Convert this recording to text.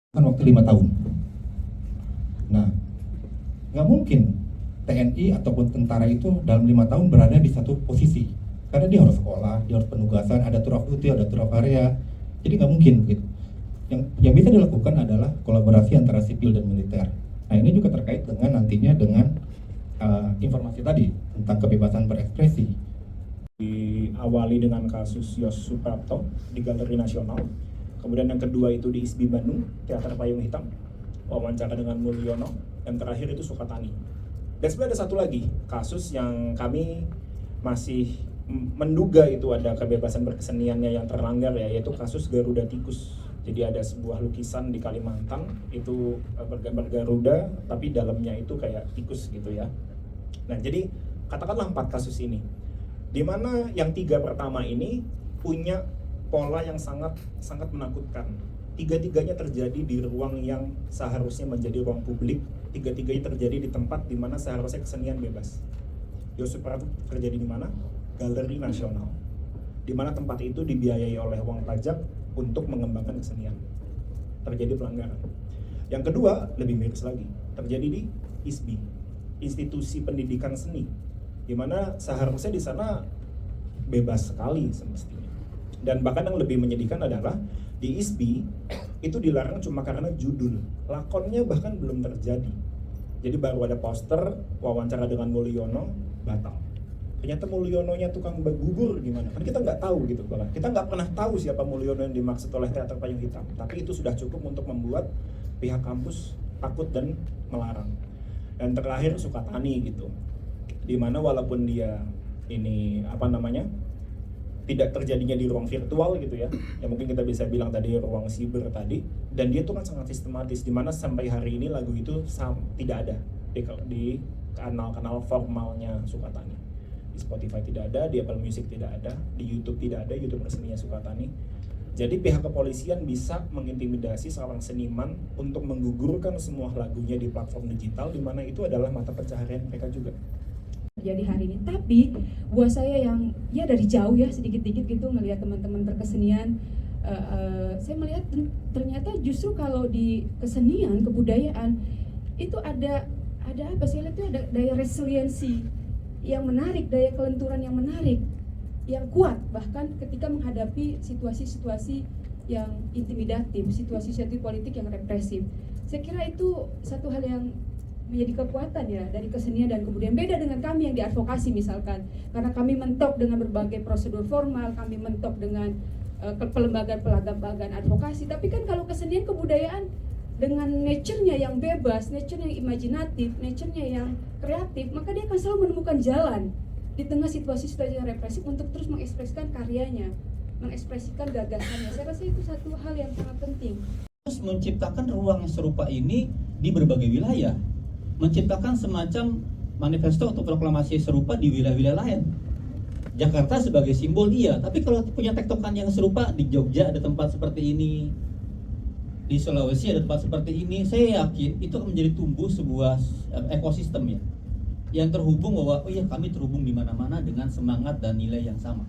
kan waktu 5 tahun. Nah, nggak mungkin TNI ataupun tentara itu dalam 5 tahun berada di satu posisi, karena dia harus sekolah, dia harus penugasan, ada tur of duty, ada tur of area, jadi nggak mungkin gitu. Yang bisa dilakukan adalah kolaborasi antara sipil dan militer. Nah, ini juga terkait dengan nantinya dengan informasi tadi tentang kebebasan berekspresi. Diawali dengan kasus Yos Suprapto di Galeri Nasional, kemudian yang kedua itu di ISBI Bandung, Teater Payung Hitam, wawancara dengan Mulyono, yang terakhir itu Sukatani. Dan sebenarnya ada satu lagi kasus yang kami masih menduga itu ada kebebasan berkeseniannya yang terlanggar, ya, yaitu kasus Garuda Tikus. Jadi ada sebuah lukisan di Kalimantan itu bergambar Garuda, tapi dalamnya itu kayak tikus gitu ya. Nah, jadi katakanlah 4 kasus ini, di mana yang 3 pertama ini punya pola yang sangat menakutkan. Tiga-tiganya terjadi di ruang yang seharusnya menjadi ruang publik. Tiga-tiganya terjadi di tempat di mana seharusnya kesenian bebas. Yos Suprapto terjadi di mana? Galeri Nasional, di mana tempat itu dibiayai oleh uang pajak untuk mengembangkan kesenian. Terjadi pelanggaran. Yang kedua lebih miris lagi, terjadi di ISBI, Institusi Pendidikan Seni, di mana seharusnya di sana bebas sekali semestinya. Dan bahkan yang lebih menyedihkan adalah di ISBI itu dilarang cuma karena judul, lakonnya bahkan belum terjadi. Jadi baru ada poster wawancara dengan Mulyono, batal. Ternyata Mulyononya tukang gugur gimana? Kan kita nggak tahu gitu, bahkan kita nggak pernah tahu siapa Mulyono yang dimaksud oleh Teater Payung Hitam. Tapi itu sudah cukup untuk membuat pihak kampus takut dan melarang. Dan terakhir Sukatani gitu, dimana walaupun dia ini tidak terjadinya di ruang virtual gitu ya, yang mungkin kita bisa bilang tadi ruang siber tadi, dan dia tuh kan sangat sistematis, dimana sampai hari ini lagu itu tidak ada di kanal-kanal formalnya Sukatani. Di Spotify tidak ada, di Apple Music tidak ada, di YouTube tidak ada, YouTube resminya Sukatani. Jadi pihak kepolisian bisa mengintimidasi seorang seniman untuk menggugurkan semua lagunya di platform digital, di mana itu adalah mata pencaharian mereka juga. Jadi hari ini, tapi buat saya yang ya dari jauh ya sedikit-sedikit gitu ngelihat teman-teman berkesenian, saya melihat ternyata justru kalau di kesenian kebudayaan itu ada apa, saya lihat itu ada daya resiliensi yang menarik, daya kelenturan yang menarik, yang kuat bahkan ketika menghadapi situasi-situasi yang intimidatif, situasi-situasi politik yang represif. Saya kira itu satu hal yang menjadi kekuatan ya dari kesenian, dan kemudian beda dengan kami yang di advokasi misalkan, karena kami mentok dengan berbagai prosedur formal, kami mentok dengan pelembagaan advokasi. Tapi kan kalau kesenian kebudayaan dengan nature-nya yang bebas, nature-nya yang imajinatif, nature-nya yang kreatif, maka dia akan selalu menemukan jalan di tengah situasi-situasi yang represif untuk terus mengekspresikan karyanya, mengekspresikan gagasannya. Saya rasa itu satu hal yang sangat penting. Terus menciptakan ruang yang serupa ini di berbagai wilayah, menciptakan semacam manifesto atau proklamasi serupa di wilayah-wilayah lain. Jakarta sebagai simbol iya, tapi kalau punya tektokan yang serupa di Jogja ada tempat seperti ini, di Sulawesi ada tempat seperti ini, saya yakin itu akan menjadi tumbuh sebuah ekosistem ya, yang terhubung bahwa oh iya kami terhubung di mana-mana dengan semangat dan nilai yang sama.